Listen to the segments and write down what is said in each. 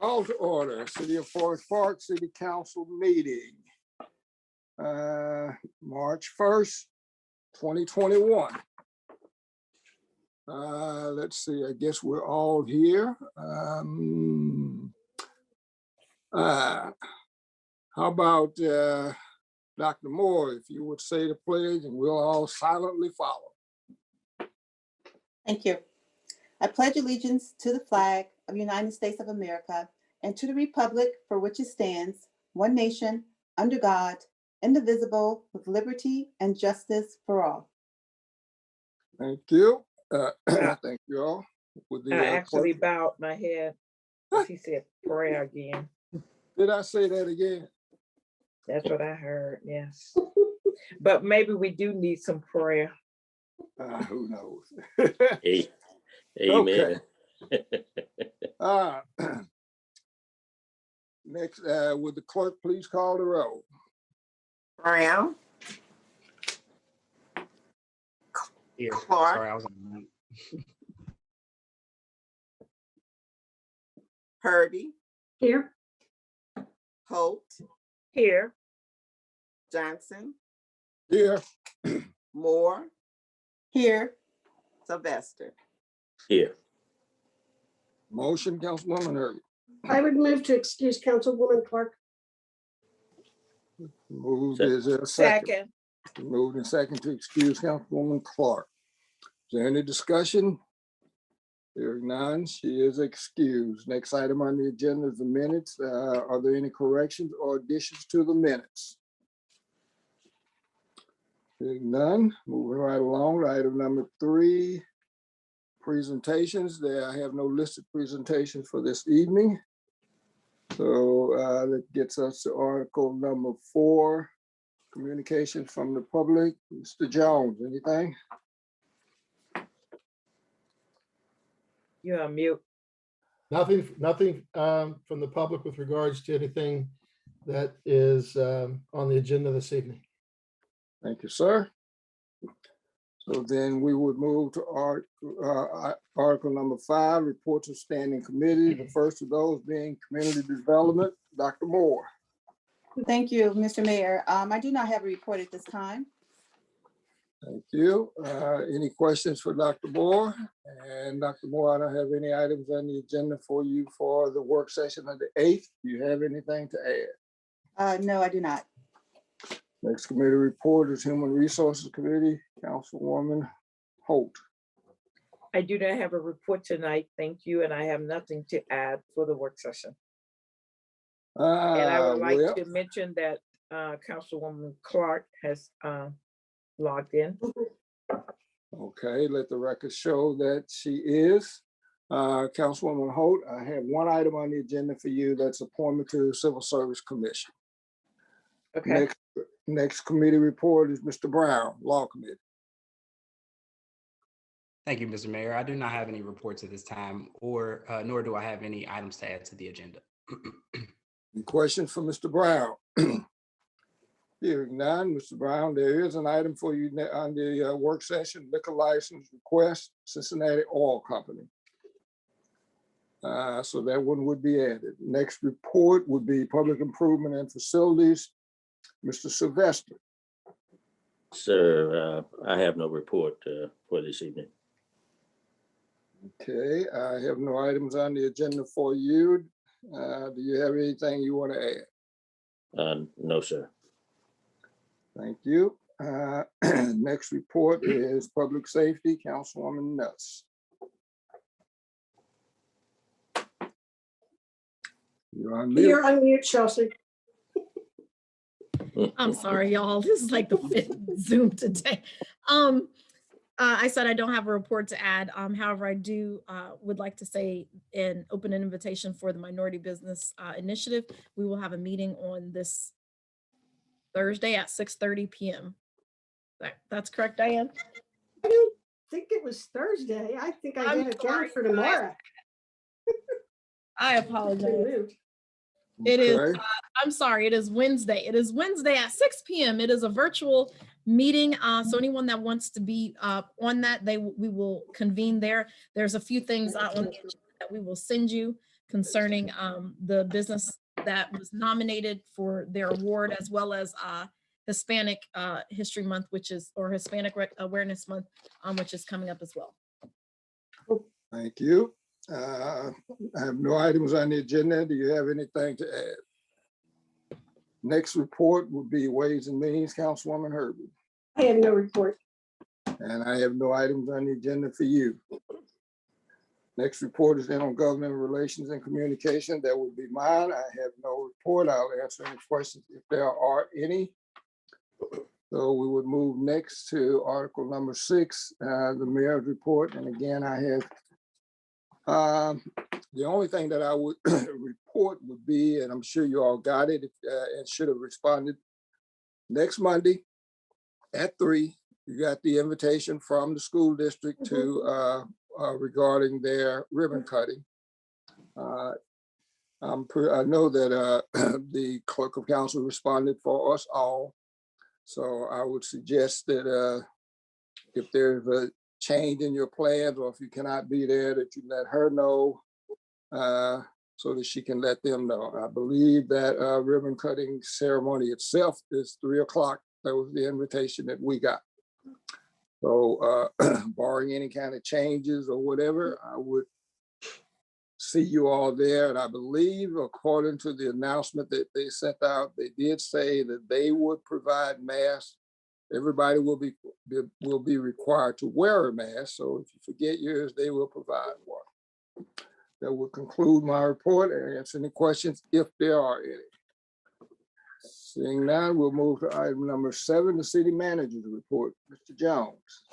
Call to order, City of Forest Park City Council meeting. March 1st, 2021. Let's see, I guess we're all here. How about Dr. Moore, if you would say the pledge and we'll all silently follow. Thank you. I pledge allegiance to the flag of the United States of America and to the republic for which it stands, one nation, under God, indivisible, with liberty and justice for all. Thank you. Thank you all. I actually bowed my head as he said prayer again. Did I say that again? That's what I heard, yes. But maybe we do need some prayer. Who knows? Amen. Okay. Next, would the clerk please call the roll? Brown. Here. Clark. Sorry, I was on mute. Purdy. Here. Holt. Here. Johnson. Here. Moore. Here. Sylvester. Here. Motion, Councilwoman Hurley. I would move to excuse Councilwoman Clark. Moved, is there a second? Second. Moved and second to excuse Councilwoman Clark. Is there any discussion? Hearing none, she is excused. Next item on the agenda is the minutes. Are there any corrections or additions to the minutes? Hearing none, moving right along. Item number 3, presentations. There, I have no listed presentations for this evening. So that gets us to article number 4, communication from the public. Mr. Jones, anything? You're on mute. Nothing from the public with regards to anything that is on the agenda this evening. Thank you, sir. So then we would move to article number 5, reports of standing committee. The first of those being community development. Dr. Moore. Thank you, Mr. Mayor. I do not have a report at this time. Thank you. Any questions for Dr. Moore? And Dr. Moore, I don't have any items on the agenda for you for the work session of the 8th. Do you have anything to add? No, I do not. Next committee report is Human Resources Committee, Councilwoman Holt. I do not have a report tonight, thank you, and I have nothing to add for the work session. And I would like to mention that Councilwoman Clark has logged in. Okay, let the record show that she is. Councilwoman Holt, I have one item on the agenda for you. That's appointment to the Civil Service Commission. Okay. Next committee report is Mr. Brown, Law Committee. Thank you, Mr. Mayor. I do not have any reports at this time, or nor do I have any items to add to the agenda. Any questions for Mr. Brown? Hearing none, Mr. Brown, there is an item for you on the work session, liquor license request, Cincinnati Oil Company. So that one would be added. Next report would be public improvement and facilities, Mr. Sylvester. Sir, I have no report for this evening. Okay, I have no items on the agenda for you. Do you have anything you want to add? No, sir. Thank you. Next report is public safety, Councilwoman Nuss. You're on mute. You're on mute, Chelsea. I'm sorry, y'all. This is like the 5th Zoom today. I said I don't have a report to add. However, I do would like to say and open an invitation for the Minority Business Initiative. We will have a meeting on this Thursday at 6:30 p.m. That's correct, Diane? I don't think it was Thursday. I think I had it down for tomorrow. I apologize. Moved. It is, I'm sorry, it is Wednesday. It is Wednesday at 6 p.m. It is a virtual meeting. So anyone that wants to be on that, we will convene there. There's a few things on the agenda that we will send you concerning the business that was nominated for their award, as well as Hispanic History Month, or Hispanic Awareness Month, which is coming up as well. Thank you. I have no items on the agenda. Do you have anything to add? Next report would be Ways and Means, Councilwoman Herbert. I have no report. And I have no items on the agenda for you. Next report is then on government relations and communication. That would be mine. I have no report. I'll answer any questions if there are any. So we would move next to article number 6, the mayor's report. And again, I have the only thing that I would report would be, and I'm sure you all got it and should have responded, next Monday at 3, you got the invitation from the school district to regarding their ribbon cutting. I know that the clerk of council responded for us all. So I would suggest that if there's a change in your plans, or if you cannot be there, that you let her know so that she can let them know. I believe that ribbon cutting ceremony itself is 3 o'clock. That was the invitation that we got. So barring any kind of changes or whatever, I would see you all there. And I believe, according to the announcement that they sent out, they did say that they would provide masks. Everybody will be required to wear a mask. So if you forget yours, they will provide one. That will conclude my report and answer any questions if there are any. Seeing none, we'll move to item number 7, the city manager's report. Mr. Jones.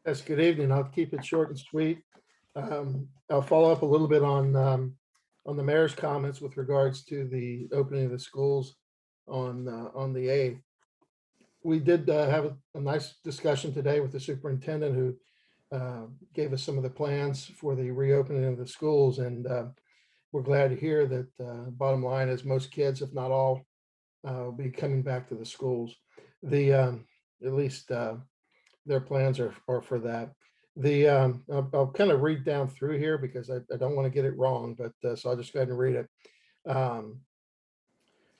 Yes, good evening. I'll keep it short and sweet. I'll follow up a little bit on the mayor's comments with regards to the opening of the schools on the 8th. We did have a nice discussion today with the superintendent, who gave us some of the plans for the reopening of the schools, and we're glad to hear that bottom line is most kids, if not all, will be coming back to the schools. At least their plans are for that. I'll kind of read down through here because I don't want to get it wrong, but so I'll just go ahead and read it.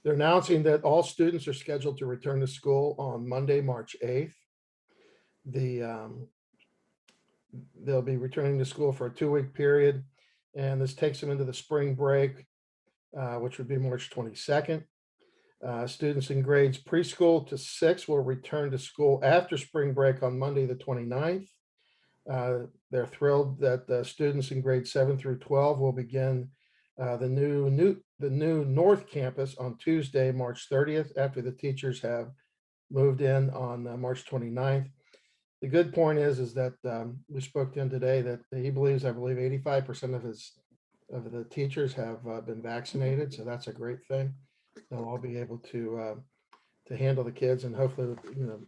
They're announcing that all students are scheduled to return to school on Monday, March 8th. They'll be returning to school for a 2-week period, and this takes them into the spring break, which would be March 22nd. Students in grades preschool to 6 will return to school after spring break on Monday, the 29th. They're thrilled that the students in grades 7 through 12 will begin the new North Campus on Tuesday, March 30th, after the teachers have moved in on March 29th. The good point is that we spoke to him today that he believes, I believe, 85% of the teachers have been vaccinated, so that's a great thing. They'll all be able to handle the kids, and hopefully,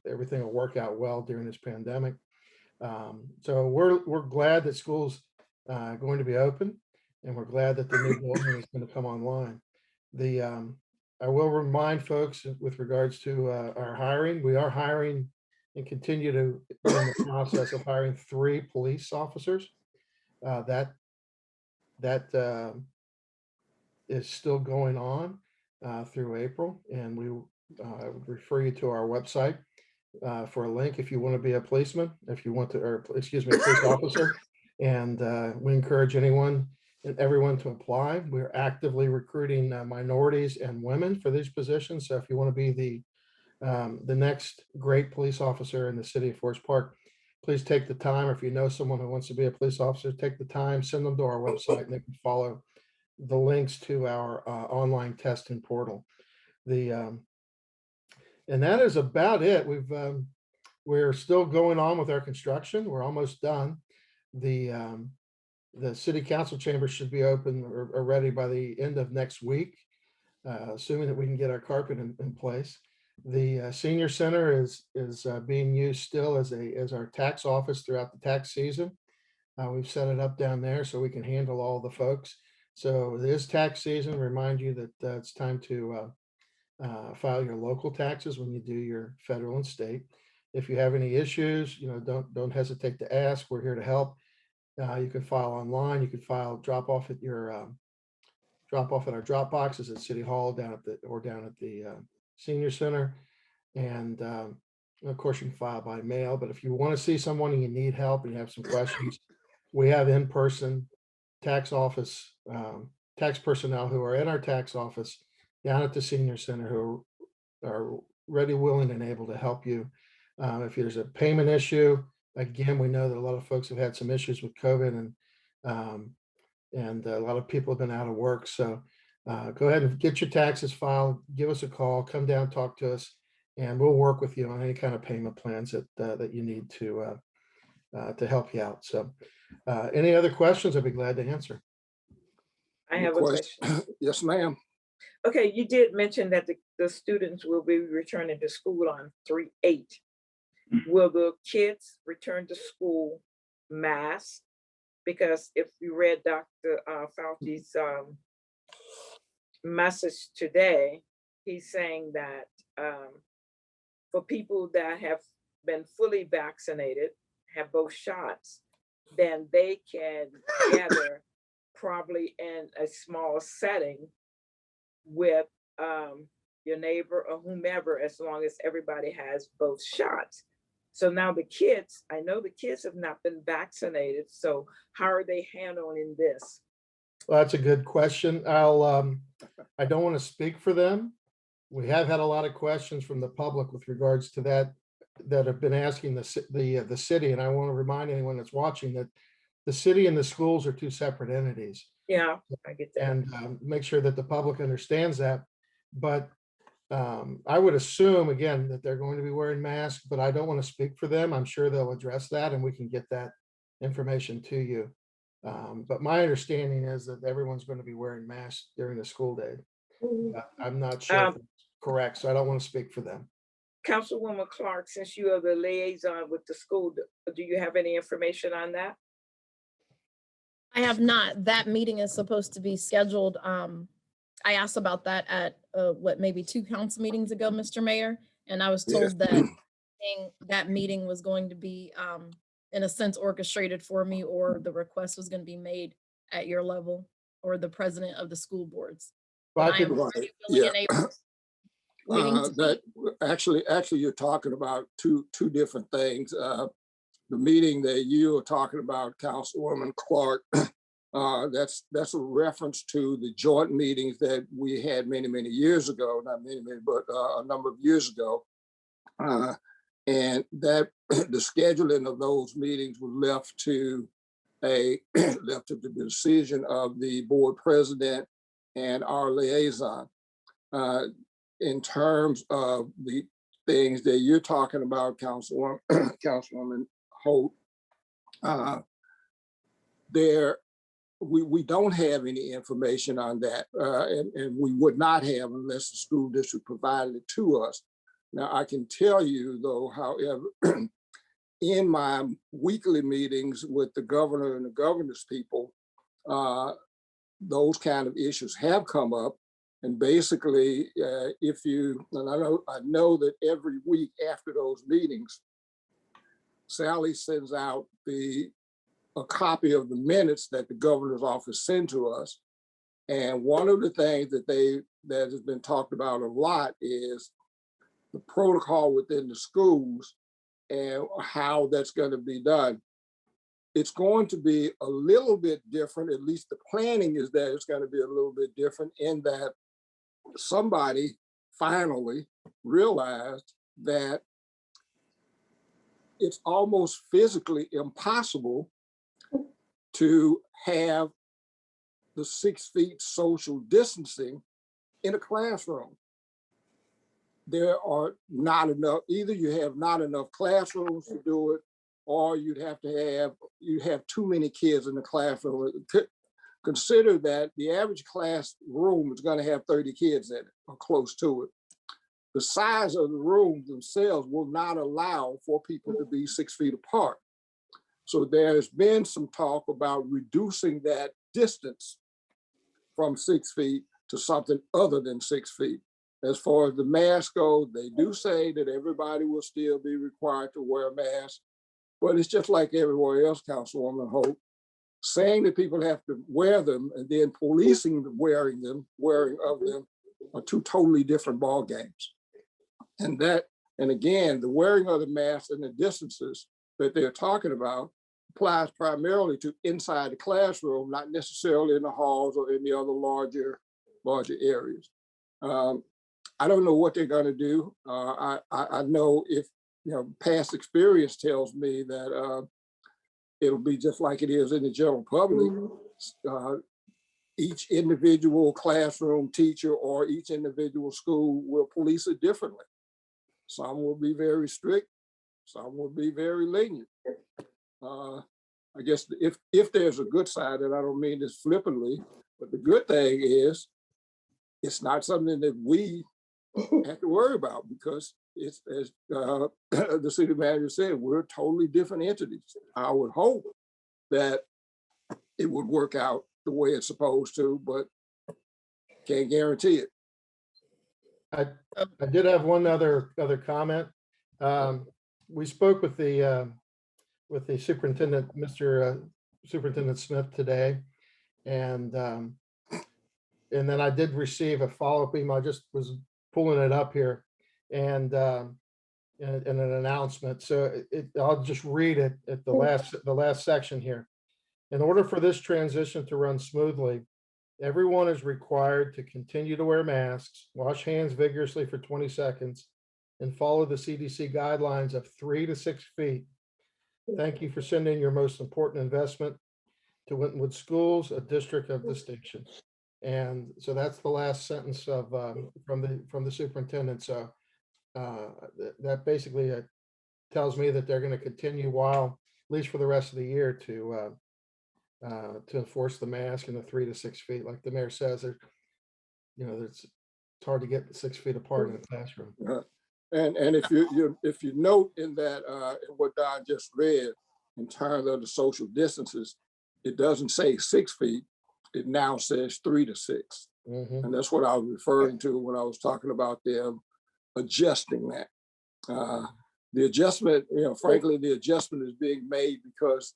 everything will work out well during this pandemic. So we're glad that school's going to be open, and we're glad that the new building is going to come online. I will remind folks with regards to our hiring, we are hiring and continue to be in the process of hiring 3 police officers. That is still going on through April, and we would refer you to our website for a link if you want to be a policeman, if you want to, or excuse me, a police officer. And we encourage anyone and everyone to apply. We're actively recruiting minorities and women for these positions. So if you want to be the next great police officer in the city of Forest Park, please take the time. Or if you know someone who wants to be a police officer, take the time, send them to our website, and they can follow the links to our online testing portal. And that is about it. We're still going on with our construction. We're almost done. The city council chambers should be open or ready by the end of next week, assuming that we can get our carpet in place. The senior center is being used still as our tax office throughout the tax season. We've set it up down there so we can handle all the folks. So it is tax season. Remind you that it's time to file your local taxes when you do your federal and state. If you have any issues, don't hesitate to ask. We're here to help. You can file online. You can drop off at our drop boxes at City Hall down at the Senior Center. And of course, you can file by mail. But if you want to see someone and you need help and you have some questions, we have in-person tax personnel who are in our tax office down at the Senior Center who are ready, willing, and able to help you. If there's a payment issue, again, we know that a lot of folks have had some issues with COVID, and a lot of people have been out of work. So go ahead and get your taxes filed. Give us a call. Come down, talk to us, and we'll work with you on any kind of payment plans that you need to help you out. So any other questions, I'd be glad to answer. I have a question. Yes, ma'am. Okay, you did mention that the students will be returning to school on 3/8. Will the kids return to school masked? Because if you read Dr. Fauci's message today, he's saying that for people that have been fully vaccinated, have both shots, then they can gather probably in a small setting with your neighbor or whomever, as long as everybody has both shots. So now I know the kids have not been vaccinated. So how are they handling this? Well, that's a good question. I don't want to speak for them. We have had a lot of questions from the public with regards to that have been asking the city. And I want to remind anyone that's watching that the city and the schools are two separate entities. Yeah, I get that. And make sure that the public understands that. But I would assume, again, that they're going to be wearing masks, but I don't want to speak for them. I'm sure they'll address that and we can get that information to you. But my understanding is that everyone's going to be wearing masks during the school day. I'm not sure if it's correct, so I don't want to speak for them. Councilwoman Clark, since you are the liaison with the school, do you have any information on that? I have not. That meeting is supposed to be scheduled. I asked about that at maybe 2 council meetings ago, Mr. Mayor, and I was told that meeting was going to be in a sense orchestrated for me, or the request was going to be made at your level or the president of the school boards. Well, I am ready, willing, and able. Actually, you're talking about two different things. The meeting that you are talking about, Councilwoman Clark, that's a reference to the joint meetings that we had many years ago, not many, but a number of years ago. And that the scheduling of those meetings was left to the decision of the board president and our liaison. In terms of the things that you're talking about, Councilwoman Holt, we don't have any information on that, and we would not have unless the school district provided it to us. Now, I can tell you, though, however, in my weekly meetings with the governor and the governor's people, those kind of issues have come up. And basically, I know that every week after those meetings, Sally sends out a copy of the minutes that the governor's office sent to us. And one of the things that has been talked about a lot is the protocol within the schools and how that's going to be done. It's going to be a little bit different, at least the planning is that it's going to be a little bit different, in that somebody finally realized that it's almost physically impossible to have the 6 feet social distancing in a classroom. There are not enough, either you have not enough classrooms to do it, or you have too many kids in the classroom. Consider that the average classroom is going to have 30 kids in it or close to it. The size of the rooms themselves will not allow for people to be 6 feet apart. So there's been some talk about reducing that distance from 6 feet to something other than 6 feet. as far as the mask goes, they do say that everybody will still be required to wear a mask, but it's just like everywhere else, Councilwoman Hope, saying that people have to wear them and then policing the wearing of them are two totally different ball games. And again, the wearing of the masks and the distances that they're talking about applies primarily to inside the classroom, not necessarily in the halls or in the other larger areas. I don't know what they're going to do. I know if past experience tells me that it'll be just like it is in the general public. Each individual classroom teacher or each individual school will police it differently. Some will be very strict, some will be very lenient. I guess if there's a good side, and I don't mean this flippantly, but the good thing is it's not something that we have to worry about, because it's, as the city manager said, we're totally different entities. I would hope that it would work out the way it's supposed to, but can't guarantee it. I did have one other comment. We spoke with the superintendent, Mr. Superintendent Smith, today, and then I did receive a follow-up email. I just was pulling it up here, and an announcement. So I'll just read it at the last section here. In order for this transition to run smoothly, everyone is required to continue to wear masks, wash hands vigorously for 20 seconds, and follow the CDC guidelines of 3 to 6 feet. Thank you for sending your most important investment to Wintonwood Schools, a district of distinction. And so that's the last sentence of from the superintendent. So that basically tells me that they're going to continue, while at least for the rest of the year, to enforce the mask in the 3 to 6 feet, like the mayor says. It's hard to get 6 feet apart in a classroom. And if you note in that in what Don just read, in terms of the social distances, it doesn't say 6 feet. It now says 3 to 6, and that's what I was referring to when I was talking about them adjusting that. The adjustment, frankly, the adjustment is being made because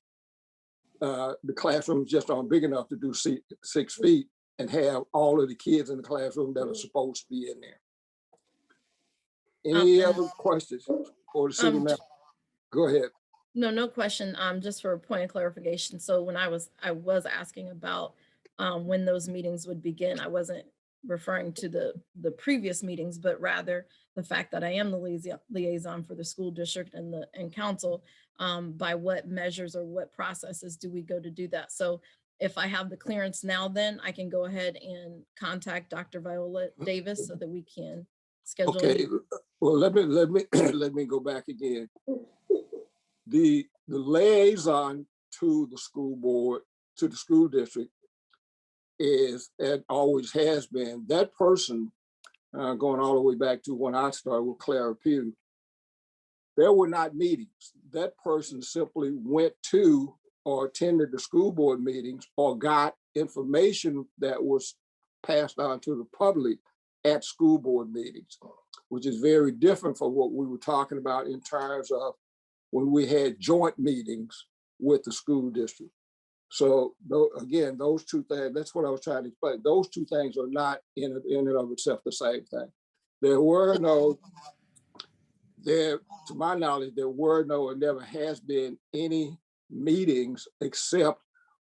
the classrooms just aren't big enough to do 6 feet and have all of the kids in the classroom that are supposed to be in there. Any other questions for the city manager? Go ahead. No question. Just for a point of clarification. So when I was asking about when those meetings would begin, I wasn't referring to the previous meetings, but rather the fact that I am the liaison for the school district and council. By what measures or what processes do we go to do that? So if I have the clearance now, then I can go ahead and contact Dr. Viola Davis so that we can schedule. Okay, well, let me go back again. The liaison to the school board, to the school district, is, and always has been, that person, going all the way back to when I started with Clara Pugh. There were not meetings. That person simply went to or attended the school board meetings or got information that was passed on to the public at school board meetings, which is very different from what we were talking about in terms of when we had joint meetings with the school district. So again, those two things, that's what I was trying to explain. Those two things are not in and of itself the same thing. To my knowledge, there were no and never has been any meetings except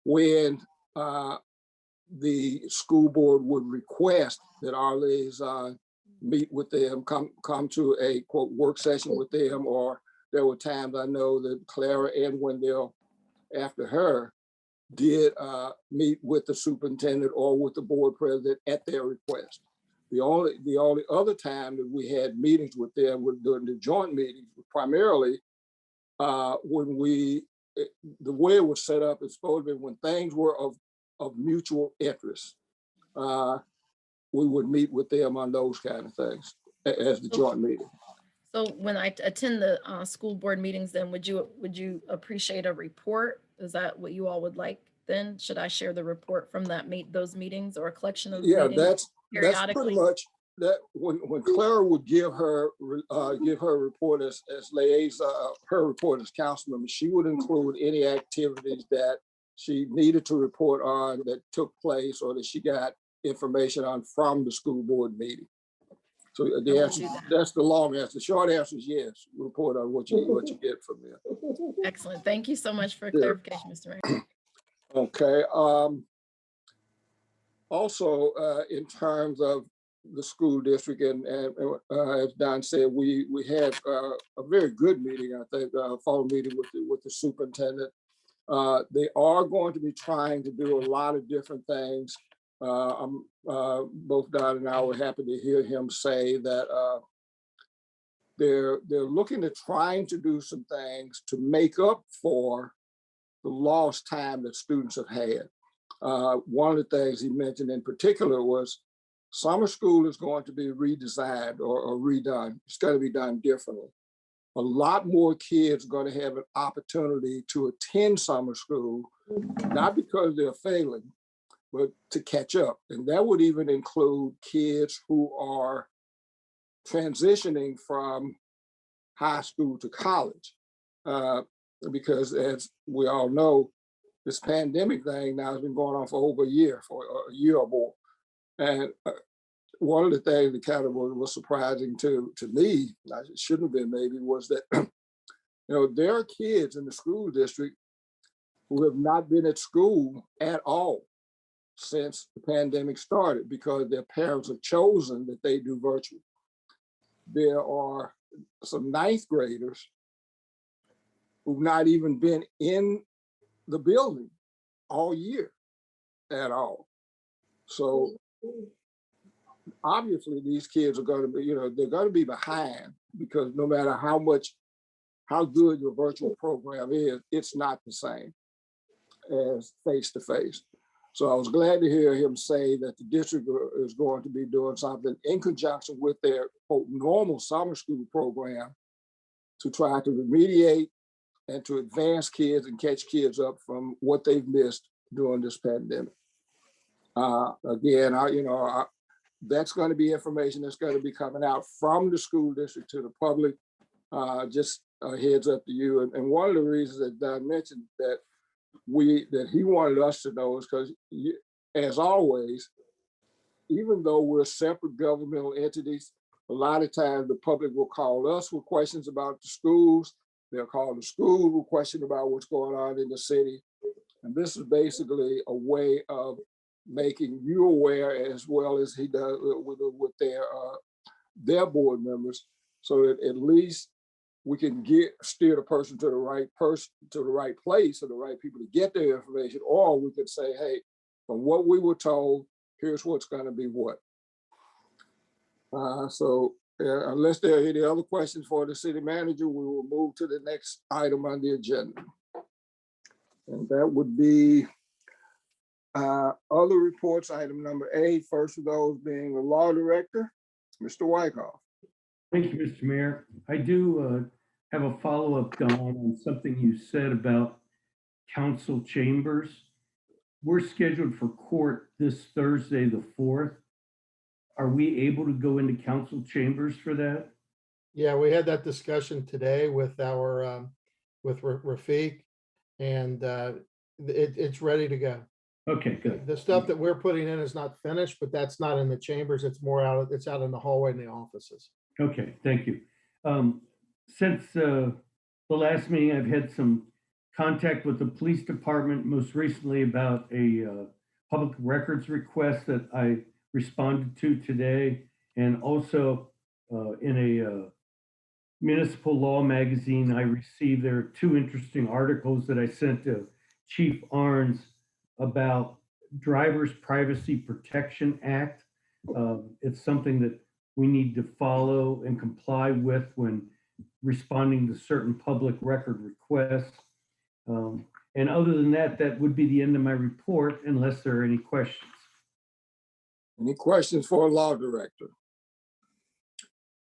when the school board would request that our liaison meet with them, come to a quote work session with them, or there were times I know that Clara and Wendell after her did meet with the superintendent or with the board president at their request. The only other time that we had meetings with them was during the joint meetings, primarily when the way it was set up is supposed to be when things were of mutual interest. We would meet with them on those kind of things as the joint meeting. So when I attend the school board meetings, then would you appreciate a report? Is that what you all would like? Then should I share the report from those meetings or a collection of meetings? That's pretty much that when Clara would give her report as liaison, her report as council member, she would include any activities that she needed to report on that took place or that she got information on from the school board meeting. So the will answer, do that. that's the long answer. The short answer is yes. Report on what you get from there. Excellent. Thank you so much for Yeah. clarification, Mr. Mayor. Okay. Also, in terms of the school district, and as Don said, we had a very good meeting. I think fall meeting with the superintendent. They are going to be trying to do a lot of different things. Both Don and I were happy to hear him say that they're looking at trying to do some things to make up for the lost time that students have had. One of the things he mentioned in particular was summer school is going to be redesigned or redone. It's going to be done differently. A lot more kids are going to have an opportunity to attend summer school, not because they're failing, but to catch up. And that would even include kids who are transitioning from high school to college. Because as we all know, this pandemic thing now has been going on for over a year or more. And one of the things that kind of was surprising to me, it shouldn't have been maybe, was that there are kids in the school district who have not been at school at all since the pandemic started because their parents have chosen that they do virtual. There are some ninth graders who've not even been in the building all year at all. So obviously these kids are going to be, they're going to be behind because no matter how good your virtual program is, it's not the same as face-to-face. So I was glad to hear him say that the district is going to be doing something in conjunction with their quote, normal summer school program to try to remediate and to advance kids and catch kids up from what they've missed during this pandemic. Again, that's going to be information that's going to be coming out from the school district to the public. Just a heads up to you. And one of the reasons that Don mentioned that he wanted us to know is because, as always, even though we're separate governmental entities, a lot of times the public will call us with questions about the schools. They'll call the school with questions about what's going on in the city. And this is basically a way of making you aware as well as he does with their board members, so that at least we can steer the person to the right place, or the right people to get their information, or we could say, hey, from what we were told, here's what's going to be what. So unless there are any other questions for the city manager, we will move to the next item on the agenda. And that would be other reports, item number 8, first of those being the law director, Mr. Wyckoff. Thank you, Mr. Mayor. I do have a follow-up, Don, on something you said about council chambers. We're scheduled for court this Thursday, the 4th. Are we able to go into council chambers for that? Yeah, we had that discussion today with our with Rafiq, and it's ready to go. Okay, good. The stuff that we're putting in is not finished, but that's not in the chambers. It's more it's out in the hallway in the offices. Okay, thank you. Since the last meeting, I've had some contact with the police department, most recently about a public records request that I responded to today, and also in a municipal law magazine I received, there are 2 interesting articles that I sent to Chief Arns about Driver's Privacy Protection Act. It's something that we need to follow and comply with when responding to certain public record requests. And other than that, that would be the end of my report, unless there are any questions. Any questions for a law director?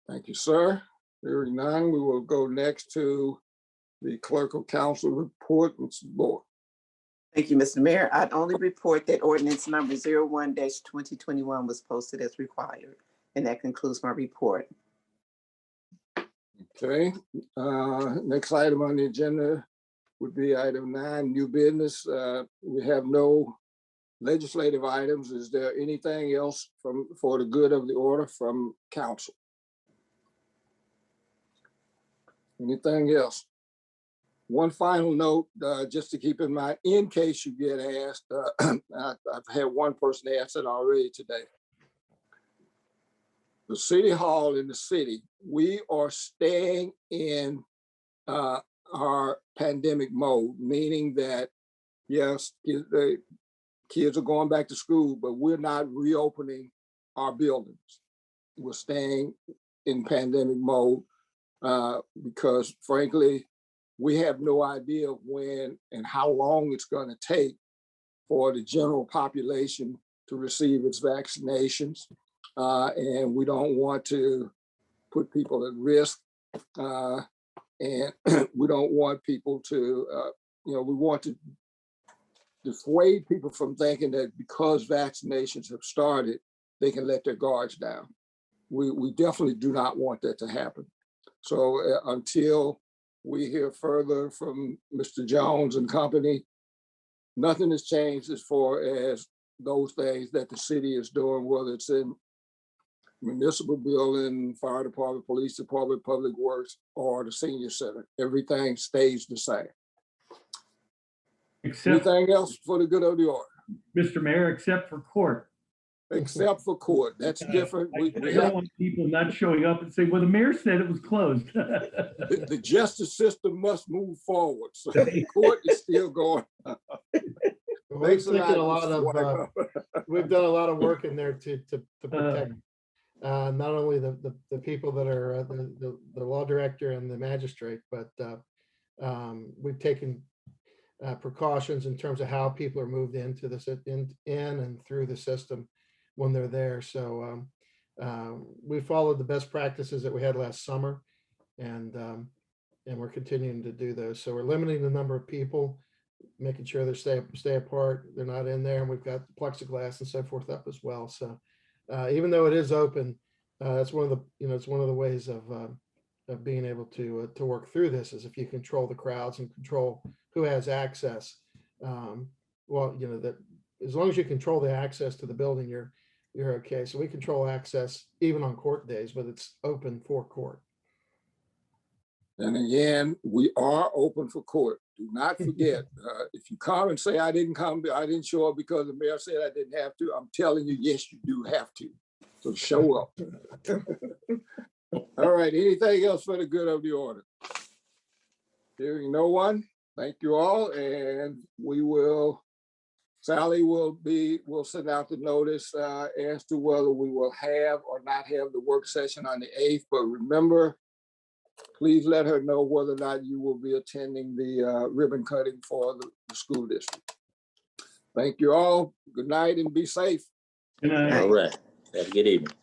Thank you, sir. Hearing none, we will go next to the clerk of council report, Mrs. Boyd. Thank you, Mr. Mayor. I'd only report that ordinance number 01-2021 was posted as required. And that concludes my report. Okay, next item on the agenda would be item 9, new business. We have no legislative items. Is there anything else for the good of the order from council? Anything else? One final note, just to keep in mind, in case you get asked, I've had one person ask it already today. The city hall in the city, we are staying in our pandemic mode, meaning that, yes, the kids are going back to school, but we're not reopening our buildings. We're staying in pandemic mode because frankly, we have no idea when and how long it's going to take for the general population to receive its vaccinations. And we don't want to put people at risk. And we don't want people to, we want to dissuade people from thinking that because vaccinations have started, they can let their guards down. We definitely do not want that to happen. So until we hear further from Mr. Jones and company, nothing has changed as far as those things that the city is doing, whether it's in municipal building, fire department, police department, public works, or the senior center. Everything stays the same. Anything else for the good of the order? Mr. Mayor, except for court. Except for court. That's different. I don't want people not showing up and say, well, the mayor said it was closed. The justice system must move forward. So the court is still going. We've done a lot of work in there to protect not only the people that are the law director and the magistrate, but we've taken precautions in terms of how people are moved into this in and through the system when they're there. So we followed the best practices that we had last summer, and we're continuing to do those. So we're limiting the number of people, making sure they stay apart, they're not in there, and we've got plexiglass and so forth up as well. So even though it is open, that's one of the it's one of the ways of being able to work through this is if you control the crowds and control who has access. That as long as you control the access to the building, you're okay. So we control access even on court days, but it's open for court. And again, we are open for court. Do not forget, if you come and say, I didn't show up because the mayor said I didn't have to, I'm telling you, yes, you do have to. So show up. All right, anything else for the good of the order? Hearing no one, thank you all. And Sally will send out the notice as to whether we will have or not have the work session on the 8th. But remember, please let her know whether or not you will be attending the ribbon cutting for the school district. Thank you all. Good night and be safe. Good night. All right. Have a good evening.